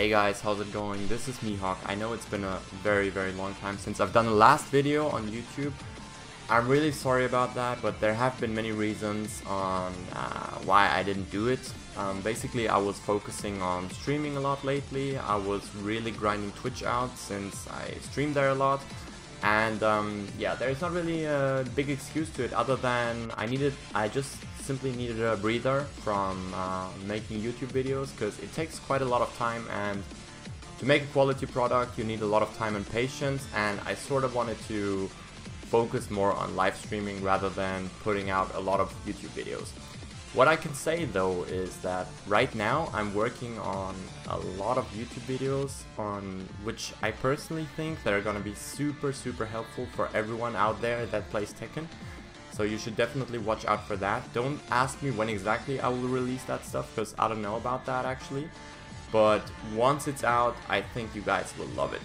Hey guys, how's it going? This is Mihawk. I know it's been a very long time since I've done the last video on YouTube. I'm really sorry about that, but there have been many reasons on why I didn't do it. Basically, I was focusing on streaming a lot lately. I was really grinding Twitch out since I streamed there a lot. And yeah, there's not really a big excuse to it other than I just simply needed a breather from making YouTube videos, because it takes quite a lot of time, and to make a quality product you need a lot of time and patience, and I sort of wanted to focus more on live streaming rather than putting out a lot of YouTube videos. What I can say though is that right now I'm working on a lot of YouTube videos on which I personally think they're gonna be super helpful for everyone out there that plays Tekken. So you should definitely watch out for that. Don't ask me when exactly I will release that stuff, because I don't know about that actually. But once it's out, I think you guys will love it.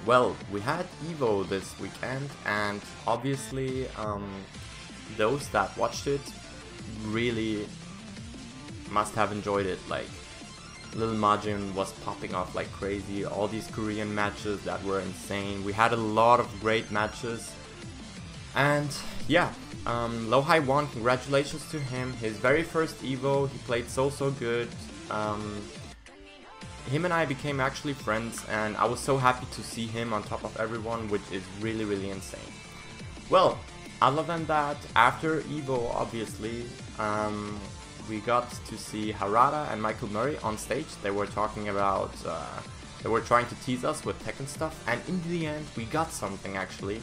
Well, we had EVO this weekend, and obviously those that watched it really must have enjoyed it. Like, Lil Majin was popping off like crazy, all these Korean matches that were insane. We had a lot of great matches, and yeah, Lowhigh won. Congratulations to him, his very first EVO. He played so good. Him and I became actually friends, and I was so happy to see him on top of everyone, which is really insane. Well, other than that, after EVO, obviously, we got to see Harada and Michael Murray on stage. They were talking about, they were trying to tease us with Tekken stuff, and in the end, we got something actually.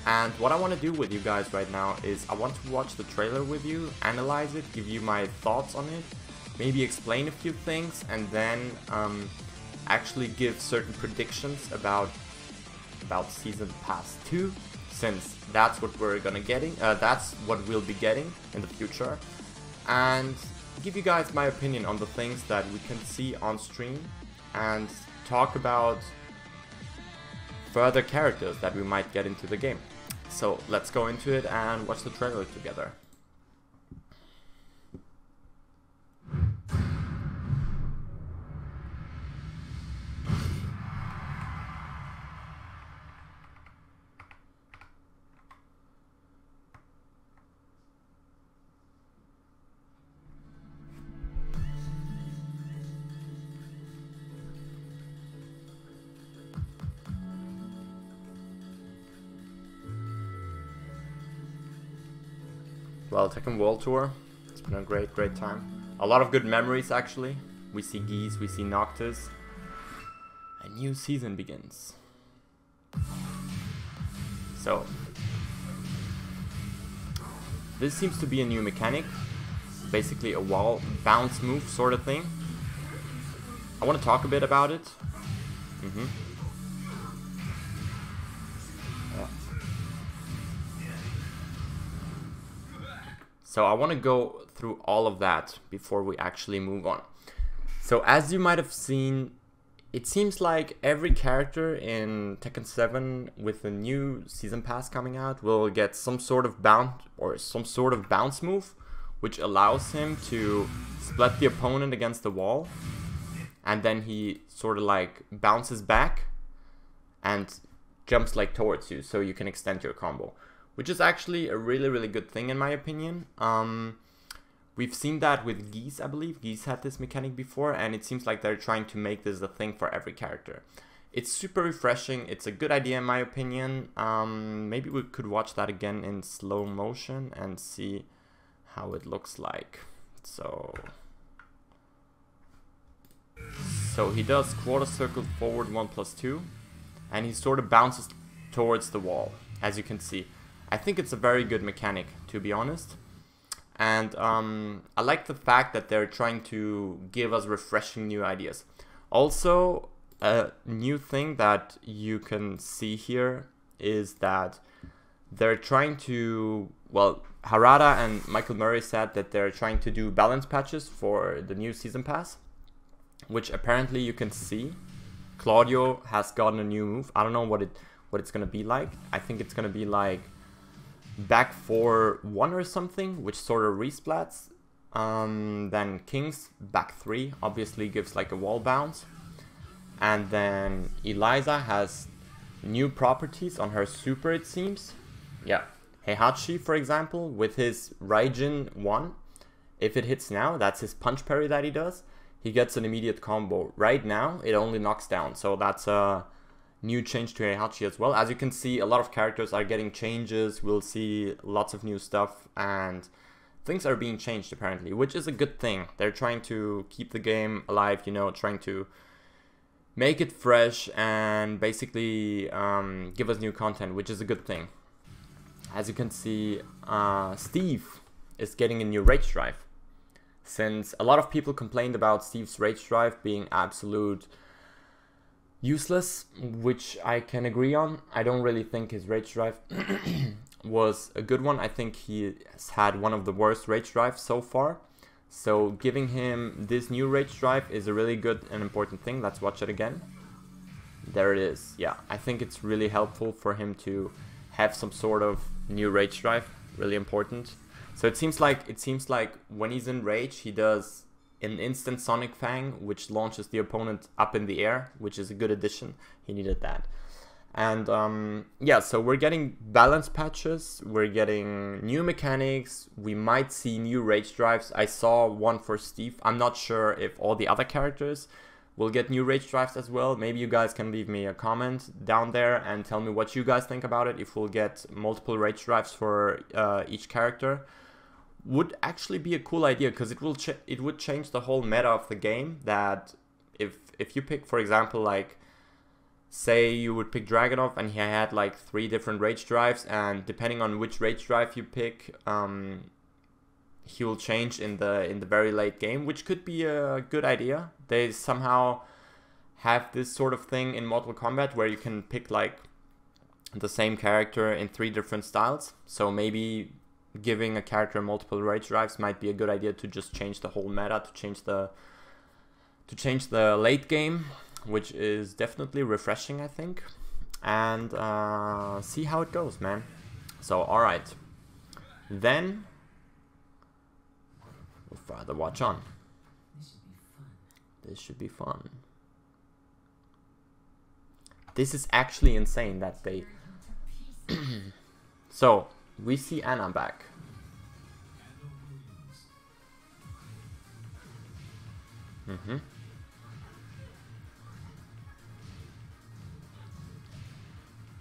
And what I want to do with you guys right now is I want to watch the trailer with you, analyze it, give you my thoughts on it, maybe explain a few things, and then actually give certain predictions about Season Pass 2, since that's what we're gonna that's what we'll be getting in the future, and give you guys my opinion on the things that we can see on stream, and talk about further characters that we might get into the game. So let's go into it and watch the trailer together. Well, Tekken World Tour, it's been a great time. A lot of good memories actually. We see Geese, we see Noctis. A new season begins. So, this seems to be a new mechanic. Basically a wall bounce move sort of thing. I want to talk a bit about it. So I want to go through all of that before we actually move on. So as you might have seen, it seems like every character in Tekken 7 with the new Season Pass coming out will get some sort of bounce move, which allows him to split the opponent against the wall, and then he sort of like bounces back and jumps like towards you, so you can extend your combo, which is actually a really good thing in my opinion. We've seen that with Geese, I believe. Geese had this mechanic before, and it seems like they're trying to make this a thing for every character. It's super refreshing, it's a good idea in my opinion. Maybe we could watch that again in slow motion and see how it looks like. So he does quarter circle forward 1+2, and he sort of bounces towards the wall, as you can see. I think it's a very good mechanic, to be honest. And I like the fact that they're trying to give us refreshing new ideas. Also, a new thing that you can see here is that they're trying to, well, Harada and Michael Murray said that they're trying to do balance patches for the new Season Pass, which apparently you can see. Claudio has gotten a new move. I don't know what it's gonna be like. I think it's gonna be like back 4-1 or something, which sort of resplats Then King's back 3 obviously gives like a wall bounce. And then Eliza has new properties on her super, it seems. Yeah. Heihachi, for example, with his Raijin 1, if it hits now, that's his punch parry that he does, he gets an immediate combo. Right now, it only knocks down, so that's a new change to Heihachi as well. As you can see, a lot of characters are getting changes, we'll see lots of new stuff, and things are being changed apparently, which is a good thing. They're trying to keep the game alive, you know, trying to make it fresh and basically give us new content, which is a good thing. As you can see, Steve is getting a new rage drive. Since a lot of people complained about Steve's rage drive being absolute useless, which I can agree on. I don't really think his rage drive was a good one. I think he has had one of the worst rage drives so far. So giving him this new rage drive is a really good and important thing. Let's watch it again. There it is. Yeah, I think it's really helpful for him to have some sort of new rage drive. Really important. So it seems like when he's in rage, he does an instant Sonic Fang, which launches the opponent up in the air, which is a good addition. He needed that. And yeah, so we're getting balance patches, we're getting new mechanics, we might see new rage drives. I saw one for Steve. I'm not sure if all the other characters will get new rage drives as well. Maybe you guys can leave me a comment down there and tell me what you guys think about it. If we'll get multiple rage drives for each character. Would actually be a cool idea, because it would change the whole meta of the game. That if you pick, for example, like say you would pick Dragunov and he had like 3 different rage drives, and depending on which rage drive you pick, he will change in the very late game, which could be a good idea. They somehow have this sort of thing in Mortal Kombat where you can pick like the same character in 3 different styles. So maybe giving a character multiple rage drives might be a good idea to just change the whole meta, to change the late game, which is definitely refreshing, I think, and see how it goes, man. So alright, then we'll further watch on. This should be fun. This is actually insane that they so we see Anna back.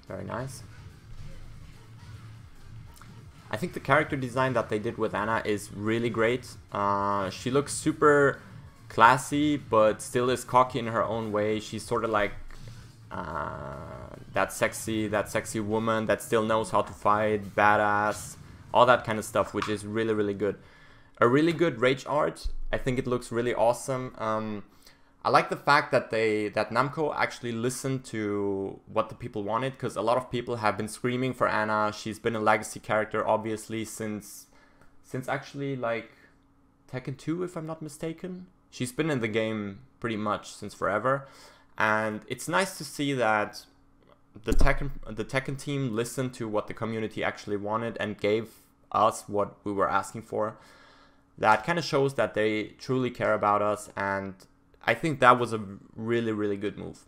Very nice. I think the character design that they did with Anna is really great. She looks super classy, but still is cocky in her own way. She's sort of like that sexy woman that still knows how to fight, badass, all that kind of stuff, which is really, really good. A really good rage art. I think it looks really awesome. I like the fact that Namco actually listened to what the people wanted, because a lot of people have been screaming for Anna. She's been a legacy character, obviously, since actually like Tekken 2, if I'm not mistaken. She's been in the game pretty much since forever, and it's nice to see that the Tekken team listened to what the community actually wanted and gave us what we were asking for. That kind of shows that they truly care about us, and I think that was a really, really good move.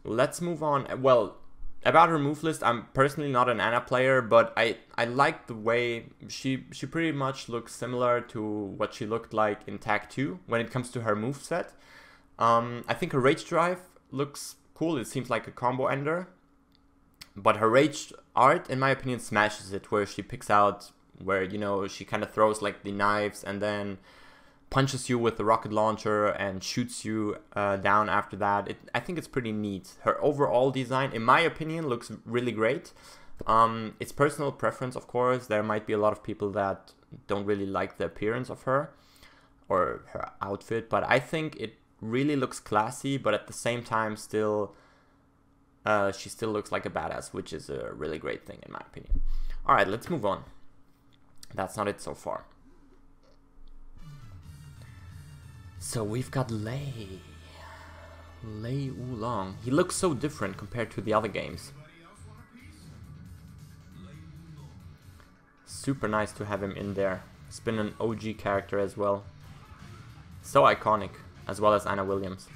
Let's move on. Well, about her move list, I'm personally not an Anna player, but I like the way she pretty much looks similar to what she looked like in Tag 2 when it comes to her moveset. I think her rage drive looks cool. It seems like a combo ender, but her rage art, in my opinion, smashes it, where she picks out where, you know, she kind of throws like the knives and then punches you with the rocket launcher and shoots you down after that. I think it's pretty neat. Her overall design, in my opinion, looks really great. It's personal preference, of course. There might be a lot of people that don't really like the appearance of her or her outfit, but I think it really looks classy, but at the same time still she still looks like a badass, which is a really great thing in my opinion. Alright, let's move on. That's not it so far. So we've got Lei Wulong. He looks so different compared to the other games. Super nice to have him in there. It's been an OG character as well. So iconic, as well as Anna Williams.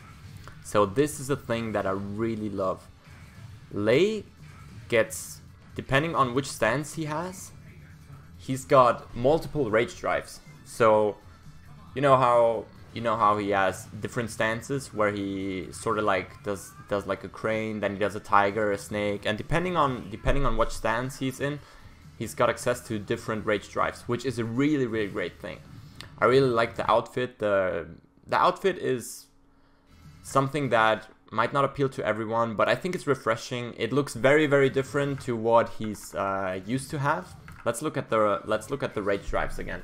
So this is a thing that I really love. Lei gets, depending on which stance he has, he's got multiple rage drives. So you know how he has different stances where he sort of like does like a crane, then he does a tiger, a snake, and depending on what stance he's in, he's got access to different rage drives, which is a really great thing. I really like the outfit. The outfit is something that might not appeal to everyone, but I think it's refreshing. It looks very different to what he's used to have. Let's look at the rage drives again.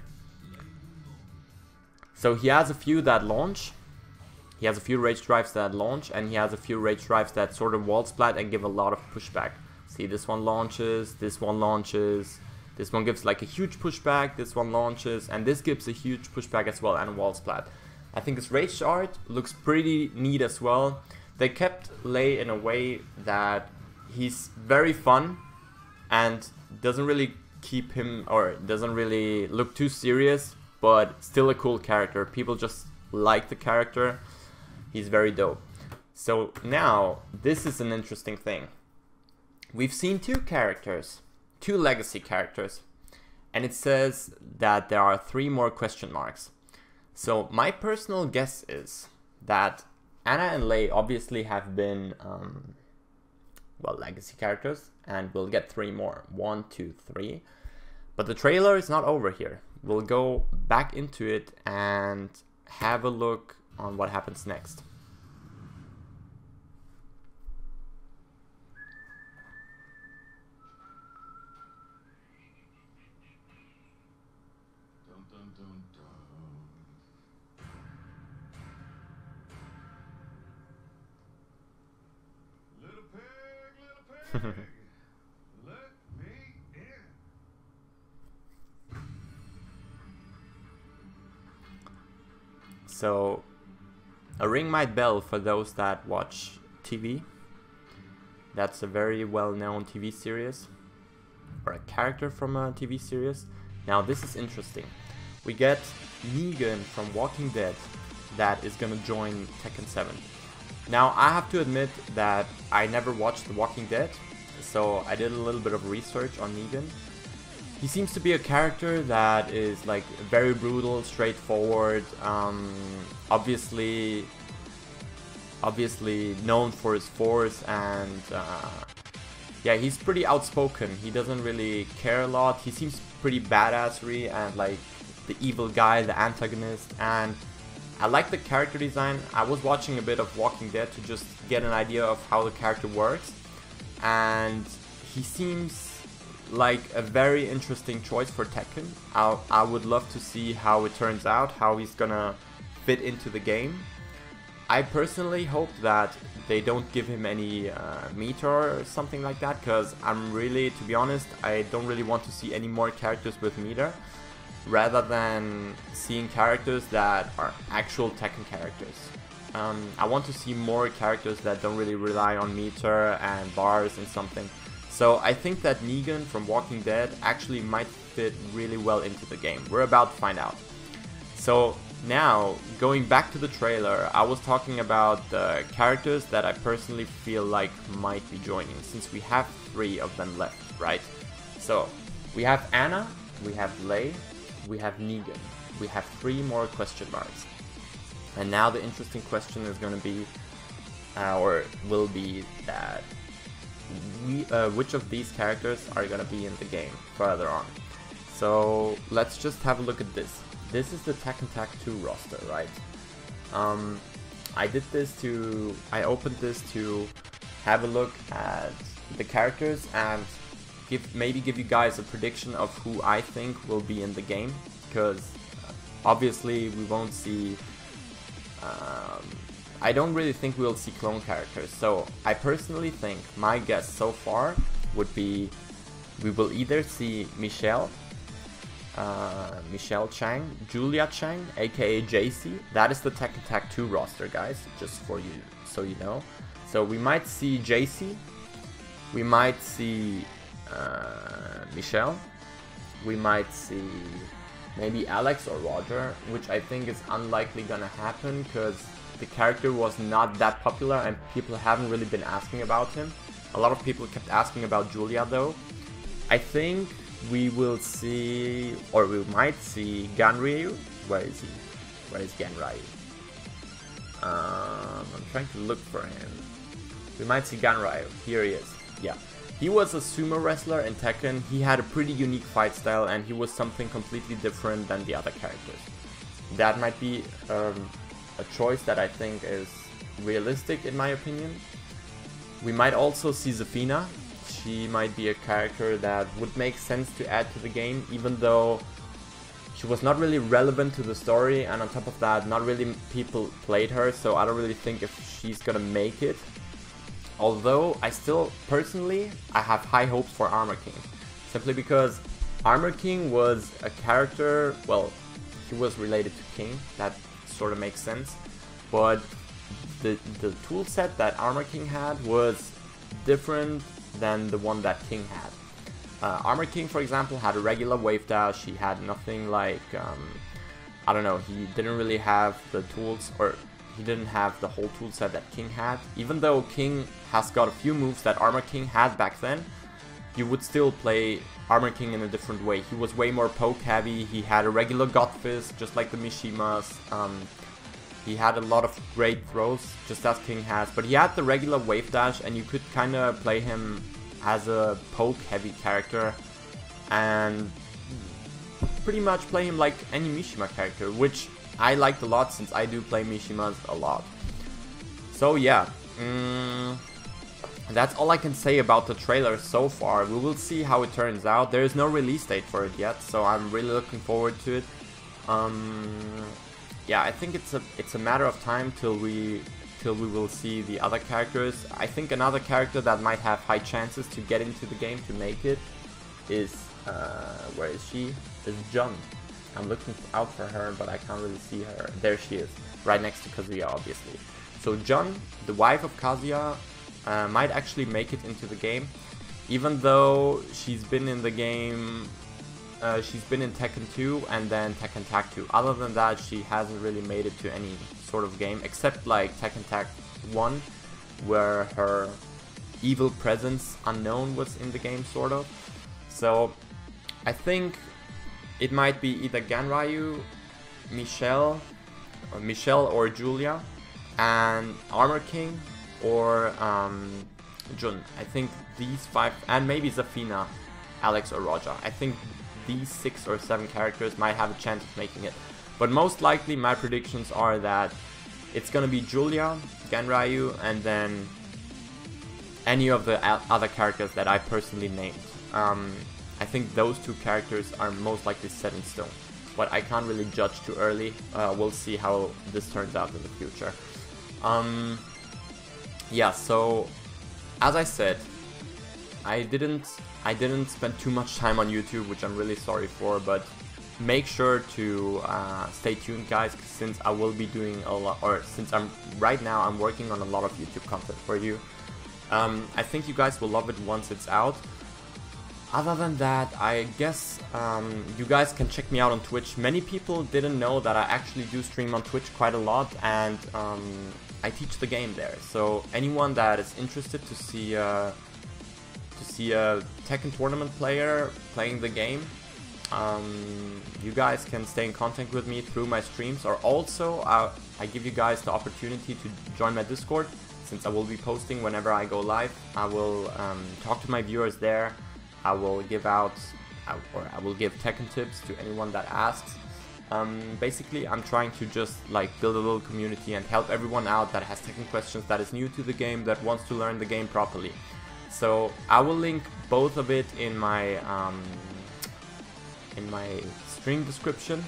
So he has a few that launch. He has a few rage drives that launch, and he has a few rage drives that sort of wall splat and give a lot of pushback. See, this one launches, this one launches, this one gives like a huge pushback, this one launches, and this gives a huge pushback as well, and a wall splat. I think his rage art looks pretty neat as well. They kept Lei in a way that he's very fun and doesn't really keep him, or doesn't really look too serious, but still a cool character. People just like the character. He's very dope. So now, this is an interesting thing. We've seen two legacy characters, and it says that there are 3 more question marks. So my personal guess is that Anna and Lei obviously have been, well, legacy characters, and we'll get 3 more. 1, 2, 3. But the trailer is not over here. We'll go back into it and have a look on what happens next. Dun, dun, dun, dun. Little pig, let me in. So, a ring my bell for those that watch TV. That's a very well-known TV series, or a character from a TV series. Now this is interesting. We get Negan from Walking Dead that is gonna join Tekken 7. Now I have to admit that I never watched The Walking Dead, so I did a little bit of research on Negan. He seems to be a character that is like very brutal, straightforward, obviously known for his force, and yeah, he's pretty outspoken. He doesn't really care a lot. He seems pretty badassery and like the evil guy, the antagonist, and I like the character design. I was watching a bit of Walking Dead to just get an idea of how the character works, and he seems like a very interesting choice for Tekken. I would love to see how it turns out, how he's gonna fit into the game. I personally hope that they don't give him any meter or something like that, because I'm really, to be honest, I don't really want to see any more characters with meter, rather than seeing characters that are actual Tekken characters. I want to see more characters that don't really rely on meter and bars and something. So I think that Negan from Walking Dead actually might fit really well into the game. We're about to find out. So now, going back to the trailer, I was talking about the characters that I personally feel like might be joining, since we have 3 of them left, right? So, we have Anna, we have Lei, we have Negan. We have 3 more question marks. And now the interesting question is going to be, or will be, that which of these characters are going to be in the game further on. So let's just have a look at this. This is the Tekken Tag 2 roster, right? I opened this to have a look at the characters and maybe give you guys a prediction of who I think will be in the game, because obviously we won't see I don't really think we'll see clone characters. So I personally think, my guess so far would be, we will either see Michelle Chang, Julia Chang, aka JC. That is the Tekken Tag 2 roster, guys, just for you, so you know. So we might see JC, we might see Michelle, we might see maybe Alex or Roger, which I think is unlikely gonna happen because the character was not that popular and people haven't really been asking about him. A lot of people kept asking about Julia though. I think we will see, or we might see Ganryu. Where is he? Where is Ganryu? I'm trying to look for him. We might see Ganryu. Here he is. Yeah. He was a sumo wrestler in Tekken. He had a pretty unique fight style and he was something completely different than the other characters. That might be a choice that I think is realistic in my opinion. We might also see Safina. She might be a character that would make sense to add to the game, even though she was not really relevant to the story, and on top of that, not really people played her, so I don't really think if she's gonna make it. Although, I still, personally, I have high hopes for Armor King. Simply because Armor King was a character, well, he was related to King, that sort of makes sense. But the tool set that Armor King had was different than the one that King had. Armor King, for example, had a regular wave dash. He had nothing like, I don't know, he didn't really have the tools, or he didn't have the whole tool set that King had. Even though King has got a few moves that Armor King had back then, you would still play Armor King in a different way. He was way more poke heavy. He had a regular God Fist, just like the Mishimas. He had a lot of great throws, just as King has, but he had the regular wave dash and you could kind of play him as a poke heavy character and pretty much play him like any Mishima character, which I liked a lot since I do play Mishimas a lot. So yeah, that's all I can say about the trailer so far. We will see how it turns out. There is no release date for it yet, so I'm really looking forward to it. Yeah, I think it's a matter of time till we will see the other characters. I think another character that might have high chances to get into the game to make it is where is she? Is Jun. I'm looking out for her, but I can't really see her. There she is, right next to Kazuya, obviously. So Jun, the wife of Kazuya, might actually make it into the game, even though she's been in the game. She's been in Tekken 2 and then Tekken Tag 2. Other than that, she hasn't really made it to any sort of game, except like Tekken Tag 1, where her evil presence unknown was in the game, sort of. So I think it might be either Ganryu, Michelle or Julia, and Armor King, or Jun. I think these 5, and maybe Safina, Alex or Roger. I think these 6 or 7 characters might have a chance of making it. But most likely my predictions are that it's gonna be Julia, Ganryu, and then any of the other characters that I personally named. I think those 2 characters are most likely set in stone. But I can't really judge too early. We'll see how this turns out in the future. Yeah, so as I said, I didn't spend too much time on YouTube, which I'm really sorry for, but make sure to stay tuned, guys, since I will be doing a lot, or since right now I'm working on a lot of YouTube content for you. I think you guys will love it once it's out. Other than that, I guess you guys can check me out on Twitch. Many people didn't know that I actually do stream on Twitch quite a lot, and I teach the game there. So anyone that is interested to see a Tekken tournament player playing the game, you guys can stay in contact with me through my streams, or also I give you guys the opportunity to join my Discord, since I will be posting whenever I go live. I will talk to my viewers there. I will give out, or I will give Tekken tips to anyone that asks. Basically, I'm trying to just like build a little community and help everyone out that has Tekken questions, that is new to the game, that wants to learn the game properly. So I will link both of it in my stream description,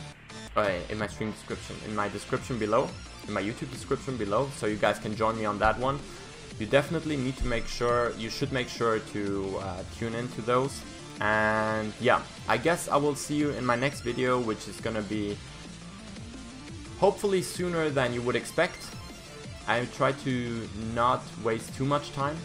in my description below, in my YouTube description below, so you guys can join me on that one. You definitely need to make sure, you should make sure to tune into those. And yeah, I guess I will see you in my next video, which is gonna be hopefully sooner than you would expect. I try to not waste too much time.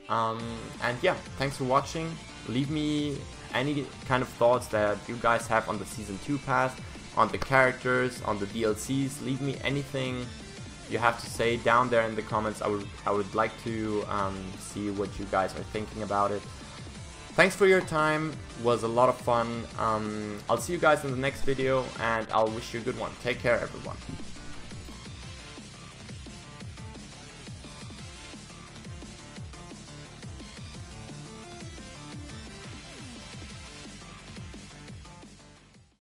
And yeah, thanks for watching. Leave me any kind of thoughts that you guys have on the Season 2 pass, on the characters, on the DLCs. Leave me anything you have to say down there in the comments. I would like to see what you guys are thinking about it. Thanks for your time, it was a lot of fun. I'll see you guys in the next video, and I'll wish you a good one. Take care, everyone.